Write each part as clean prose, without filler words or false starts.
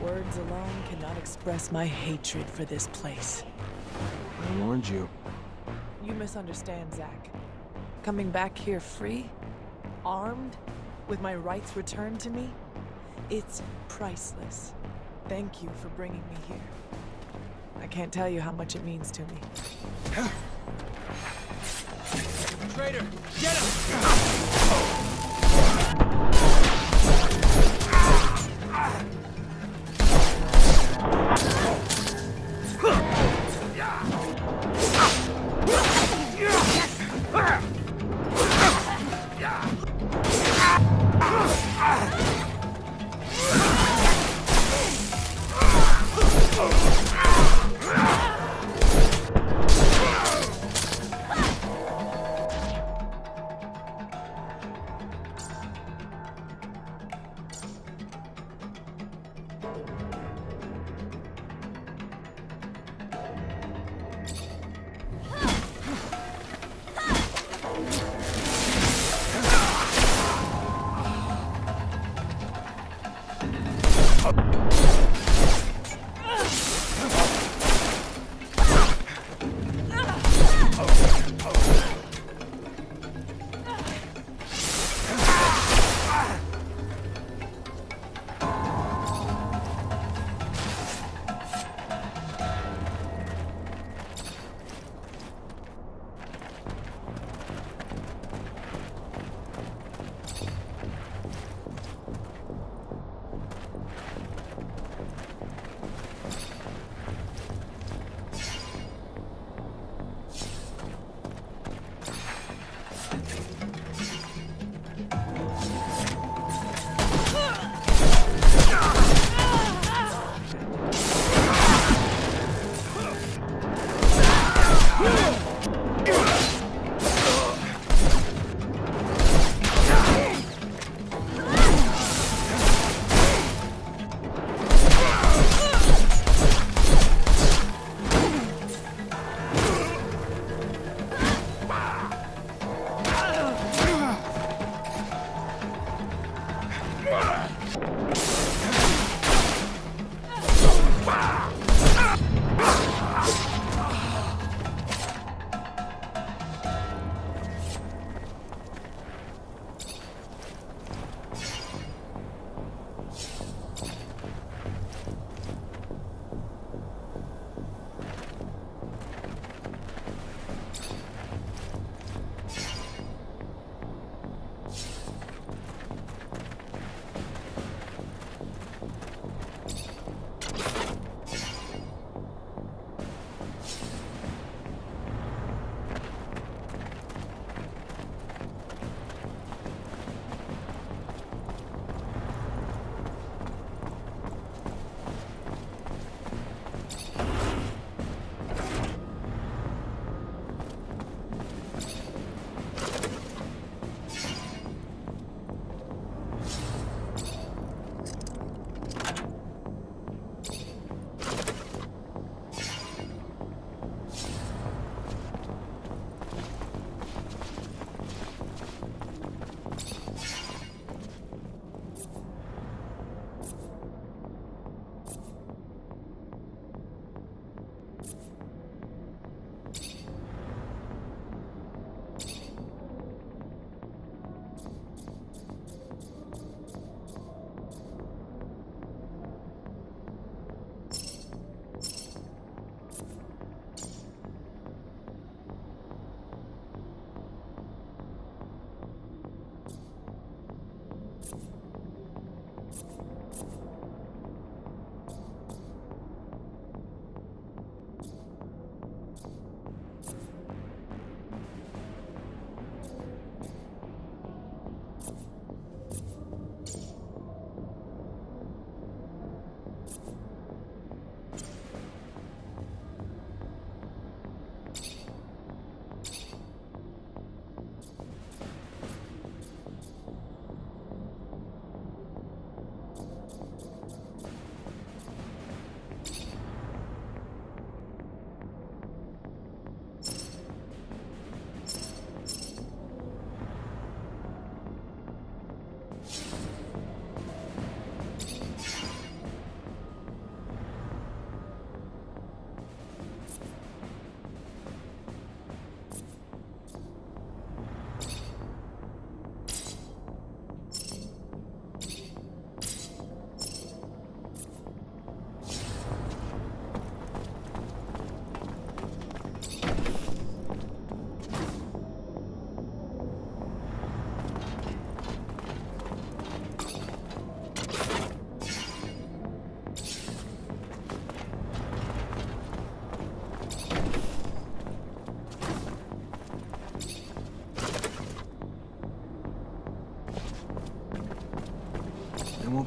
Words alone cannot express my hatred for this place. I warned you. You misunderstand, Zach. Coming back here free, armed, with my rights returned to me, it's priceless. Thank you for bringing me here. I can't tell you how much it means to me. Traitor, get him!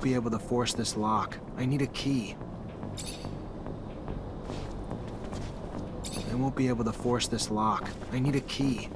be able to force this lock. I need a key. I won't be able to force this lock. I need a key.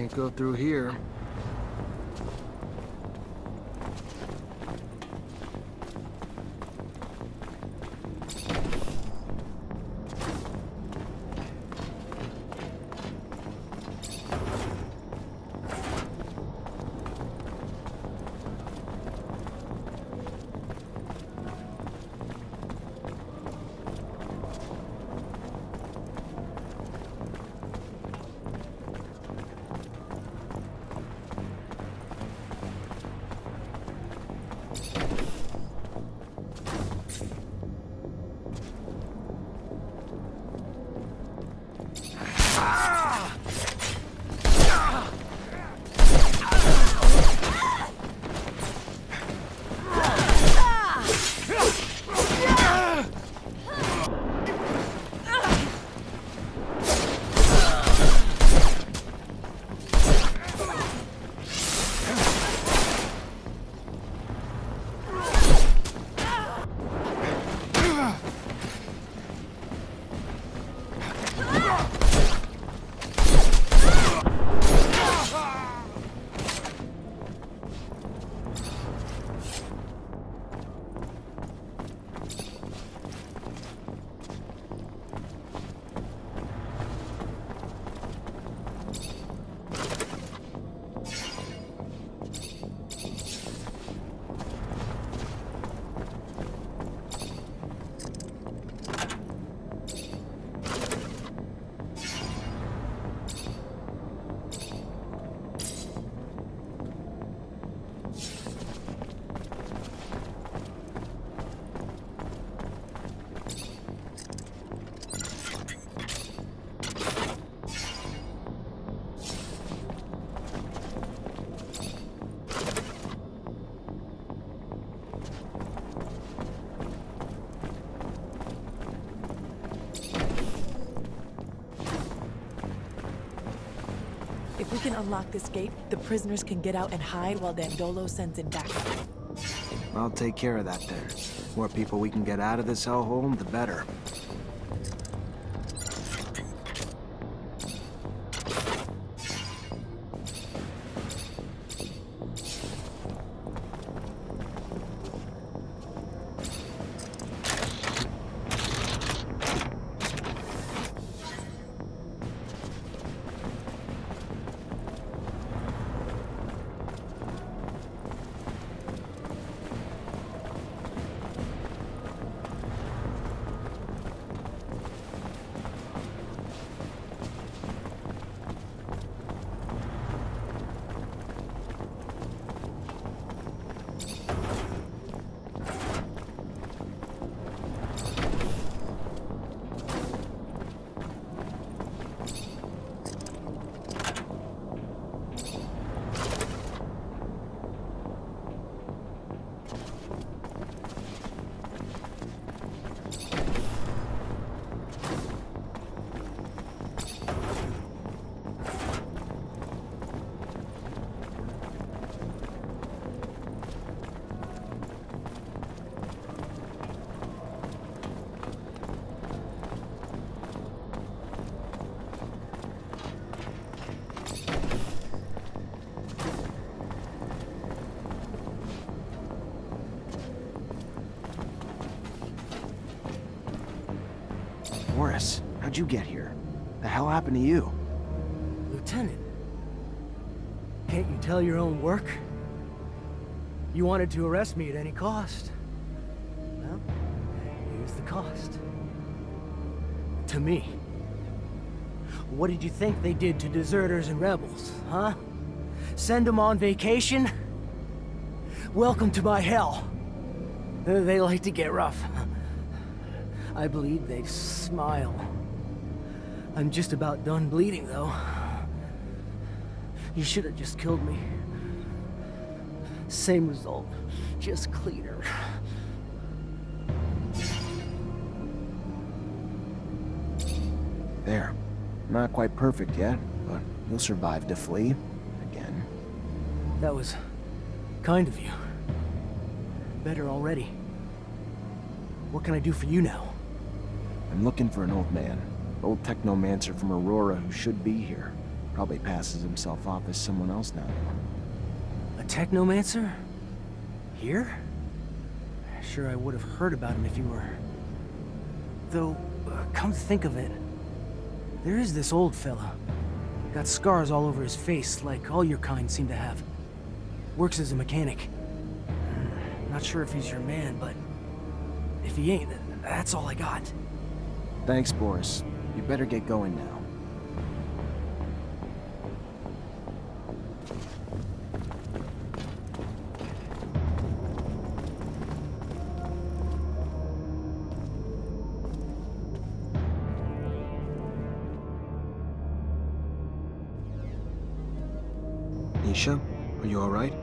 Can't go through here. If we can unlock this gate, the prisoners can get out and hide while Dandolo sends in backup. I'll take care of that then. More people we can get out of this hellhole, the better. Boris, how'd you get here? The hell happened to you? Lieutenant, can't you tell your own work? You wanted to arrest me at any cost. Well, here's the cost. To me. What did you think they did to deserters and rebels, huh? Send them on vacation? Welcome to my hell. They like to get rough. I believe they smile. I'm just about done bleeding, though. You should have just killed me. Same result, just cleaner. There. Not quite perfect yet, but you'll survive to flee. Again. That was kind of you. Better already. What can I do for you now? I'm looking for an old man. Old Technomancer from Aurora who should be here. Probably passes himself off as someone else now. A Technomancer? Here? Sure, I would have heard about him if you were... Though, come to think of it, there is this old fella. Got scars all over his face, like all your kind seem to have. Works as a mechanic. Not sure if he's your man, but if he ain't, that's all I got. Thanks, Boris. You better get going now. Nisha, are you all right?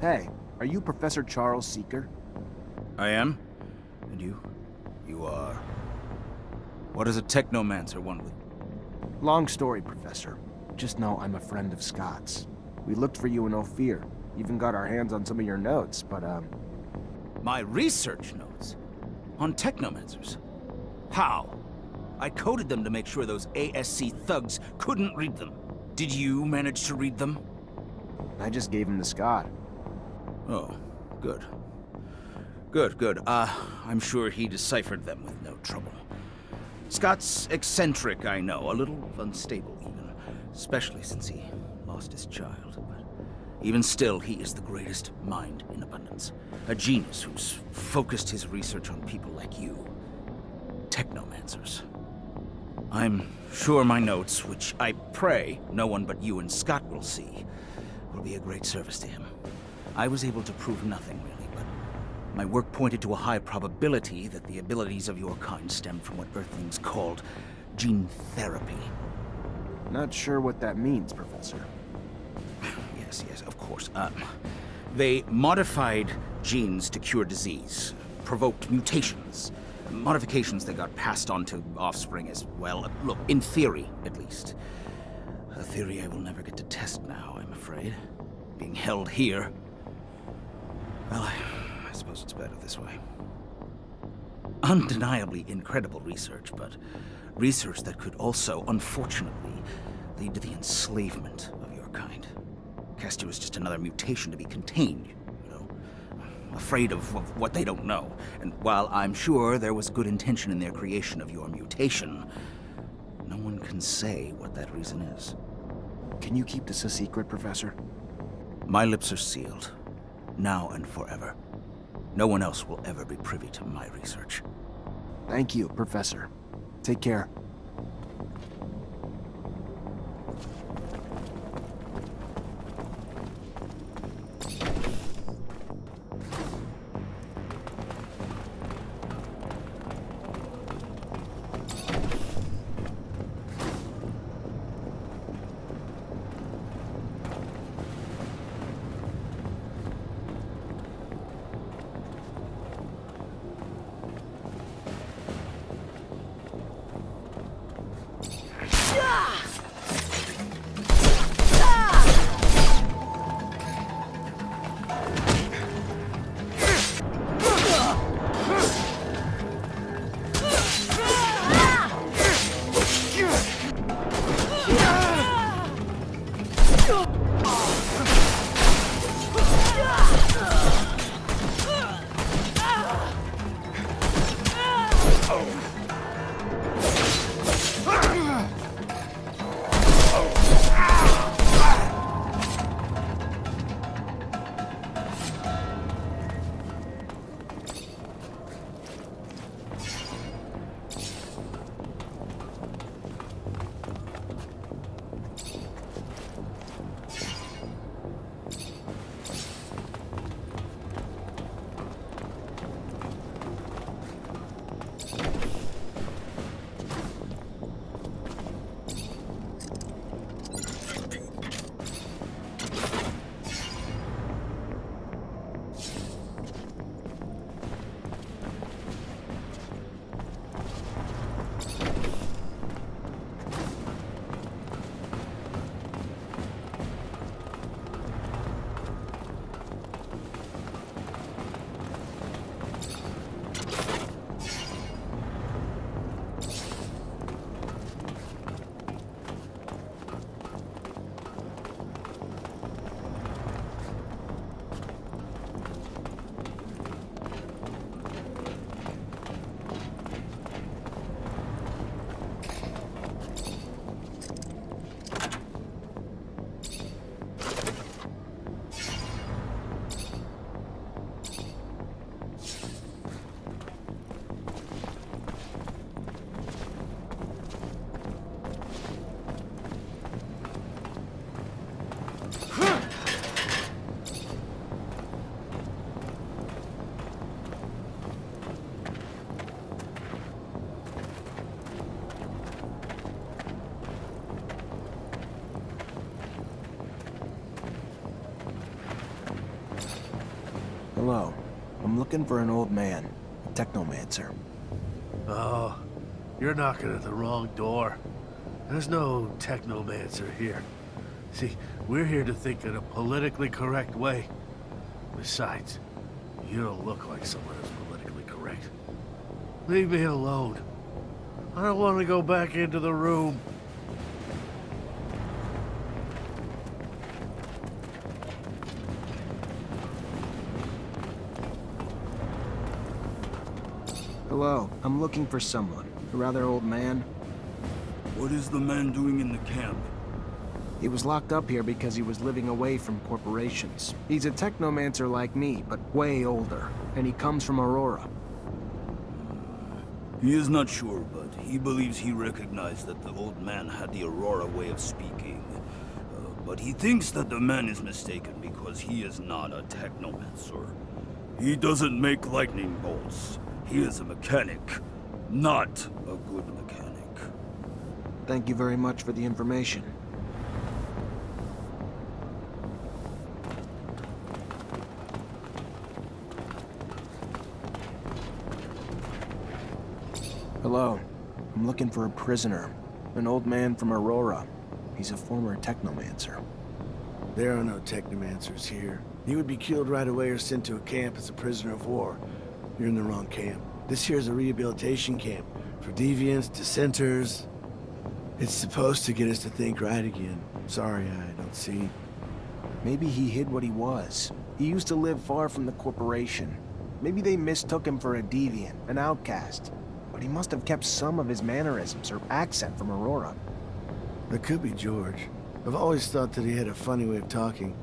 Hey, are you Professor Charles Seeker? I am? And you? You are... What does a Technomancer want with... Long story, Professor. Just know I'm a friend of Scott's. We looked for you in Ophir. Even got our hands on some of your notes, but, My research notes? On Technomancers? How? I coded them to make sure those ASC thugs couldn't read them. Did you manage to read them? I just gave him to Scott. Oh, good. Good. I'm sure he deciphered them with no trouble. Scott's eccentric, I know, a little unstable even, especially since he lost his child. But even still, he is the greatest mind in abundance. A genius who's focused his research on people like you. Technomancers. I'm sure my notes, which I pray no one but you and Scott will see, will be a great service to him. I was able to prove nothing, really, but my work pointed to a high probability that the abilities of your kind stemmed from what Earthlings called gene therapy. Not sure what that means, Professor. Yes, of course. They modified genes to cure disease, provoked mutations, modifications that got passed on to offspring as well. Look, in theory, at least. A theory I will never get to test now, I'm afraid. Being held here. Well, I suppose it's better this way. Undeniably incredible research, but research that could also, unfortunately, lead to the enslavement of your kind. Cast you as just another mutation to be contained, you know? Afraid of what they don't know. And while I'm sure there was good intention in their creation of your mutation, no one can say what that reason is. Can you keep this a secret, Professor? My lips are sealed, now and forever. No one else will ever be privy to my research. Thank you, Professor. Take care. Hello. I'm looking for an old man, a Technomancer. Oh, you're knocking at the wrong door. There's no Technomancer here. See, we're here to think in a politically correct way. Besides, you don't look like someone who's politically correct. Leave me alone. I don't want to go back into the room. Hello. I'm looking for someone. A rather old man. What is the man doing in the camp? He was locked up here because he was living away from corporations. He's a Technomancer like me, but way older. And he comes from Aurora. He is not sure, but he believes he recognized that the old man had the Aurora way of speaking. But he thinks that the man is mistaken because he is not a Technomancer. He doesn't make lightning bolts. He is a mechanic, not a good mechanic. Thank you very much for the information. Hello. I'm looking for a prisoner. An old man from Aurora. He's a former Technomancer. There are no Technomancers here. He would be killed right away or sent to a camp as a prisoner of war. You're in the wrong camp. This here is a rehabilitation camp for deviants, dissenters. It's supposed to get us to think right again. Sorry, I don't see. Maybe he hid what he was. He used to live far from the corporation. Maybe they mistook him for a deviant, an outcast. But he must have kept some of his mannerisms or accent from Aurora. That could be George. I've always thought that he had a funny way of talking.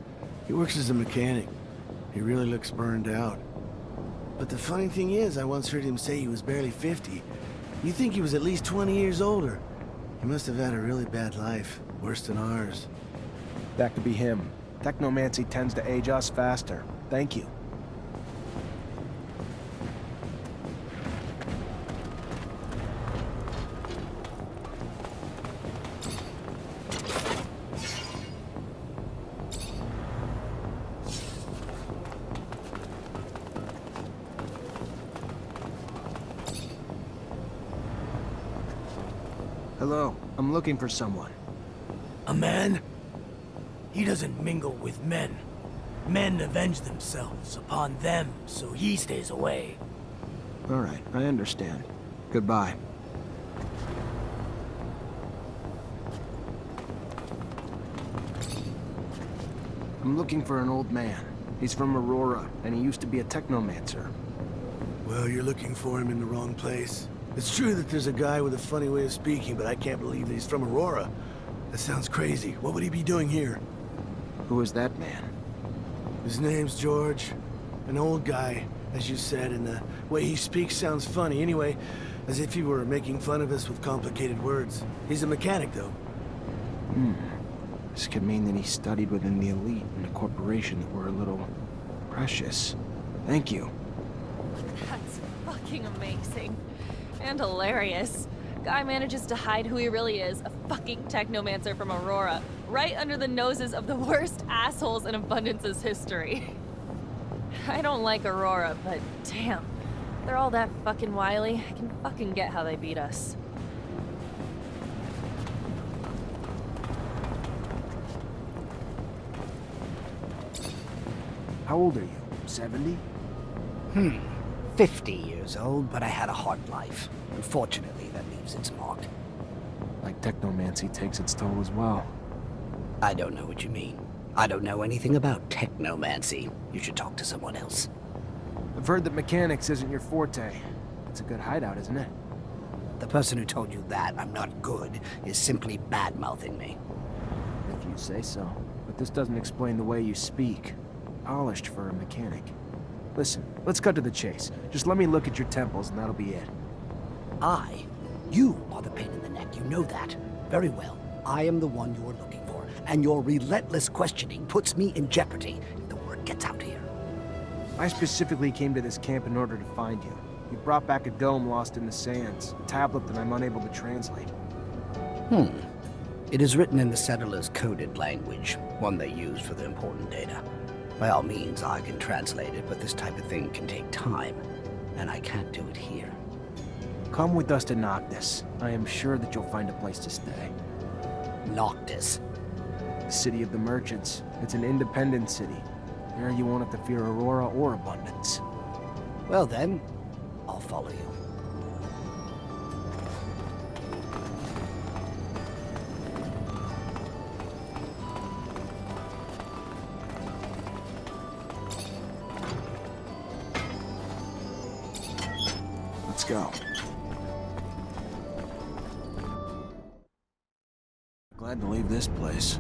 He works as a mechanic. He really looks burned out. But the funny thing is, I once heard him say he was barely 50. You think he was at least 20 years older. He must have had a really bad life, worse than ours. That could be him. Technomancy tends to age us faster. Thank you. Hello. I'm looking for someone. A man? He doesn't mingle with men. Men avenge themselves upon them, so he stays away. All right, I understand. Goodbye. I'm looking for an old man. He's from Aurora, and he used to be a Technomancer. Well, you're looking for him in the wrong place. It's true that there's a guy with a funny way of speaking, but I can't believe that he's from Aurora. That sounds crazy. What would he be doing here? Who is that man? His name's George. An old guy, as you said, and the way he speaks sounds funny. Anyway, as if he were making fun of us with complicated words. He's a mechanic, though. This could mean that he studied within the elite in a corporation that were a little precious. Thank you. That's fucking amazing. And hilarious. Guy manages to hide who he really is, a fucking Technomancer from Aurora, right under the noses of the worst assholes in Abundance's history. I don't like Aurora, but damn. They're all that fucking wily. I can fucking get how they beat us. How old are you? 70? 50 years old, but I had a hard life. Unfortunately, that leaves its mark. Like Technomancy takes its toll as well. I don't know what you mean. I don't know anything about Technomancy. You should talk to someone else. I've heard that mechanics isn't your forte. It's a good hideout, isn't it? The person who told you that I'm not good is simply bad-mouthing me. If you say so. But this doesn't explain the way you speak. Polished for a mechanic. Listen, let's cut to the chase. Just let me look at your temples and that'll be it. You are the pain in the neck, you know that. Very well. I am the one you're looking for, and your relentless questioning puts me in jeopardy if the word gets out here. I specifically came to this camp in order to find you. You brought back a dome lost in the sands, a tablet that I'm unable to translate. It is written in the settlers' coded language, one they use for the important data. By all means, I can translate it, but this type of thing can take time, and I can't do it here. Come with us to Noctis. I am sure that you'll find a place to stay. Noctis. The city of the merchants. It's an independent city. There you won't have to fear Aurora or Abundance. Well then, I'll follow you. Let's go. Glad to leave this place.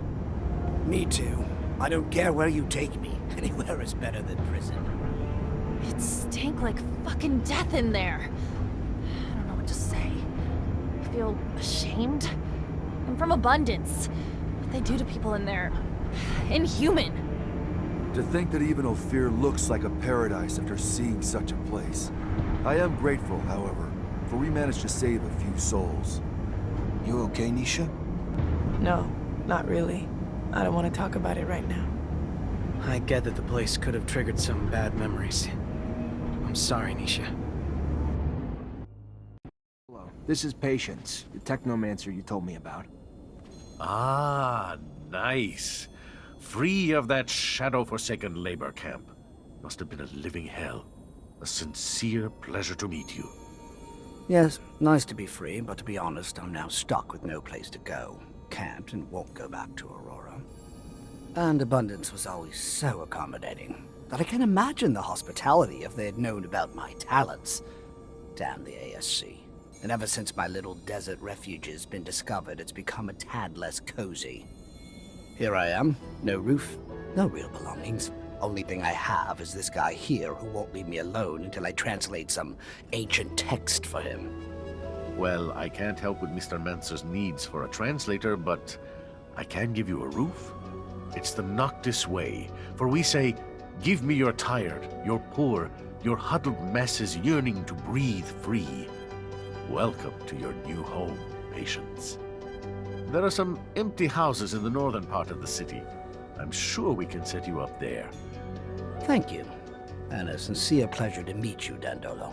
Me too. I don't care where you take me. Anywhere is better than prison. It stank like fucking death in there. I don't know what to say. I feel ashamed. I'm from Abundance. What they do to people in there... inhuman. To think that even Ophir looks like a paradise after seeing such a place. I am grateful, however, for we managed to save a few souls. You okay, Nisha? No, not really. I don't want to talk about it right now. I get that the place could have triggered some bad memories. I'm sorry, Nisha. Hello. This is Patience, the Technomancer you told me about. Ah, nice. Free of that shadow-forsaken labor camp. Must have been a living hell. A sincere pleasure to meet you. Yes, nice to be free, but to be honest, I'm now stuck with no place to go. Can't and won't go back to Aurora. And Abundance was always so accommodating that I can't imagine the hospitality if they had known about my talents. Damn the ASC. And ever since my little desert refuge has been discovered, it's become a tad less cozy. Here I am, no roof, no real belongings. Only thing I have is this guy here who won't leave me alone until I translate some ancient text for him. Well, I can't help with Mr. Mancer's needs for a translator, but I can give you a roof. It's the Noctis way, for we say, give me your tired, your poor, your huddled masses yearning to breathe free. Welcome to your new home, Patience. There are some empty houses in the northern part of the city. I'm sure we can set you up there. Thank you, and a sincere pleasure to meet you, Dandolo.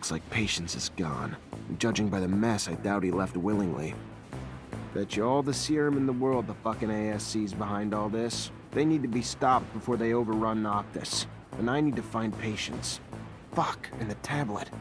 Looks like Patience is gone. And judging by the mess, I doubt he left willingly. Bet you all the serum in the world the fucking ASC's behind all this. They need to be stopped before they overrun Noctis. And I need to find Patience. Fuck, and the tablet.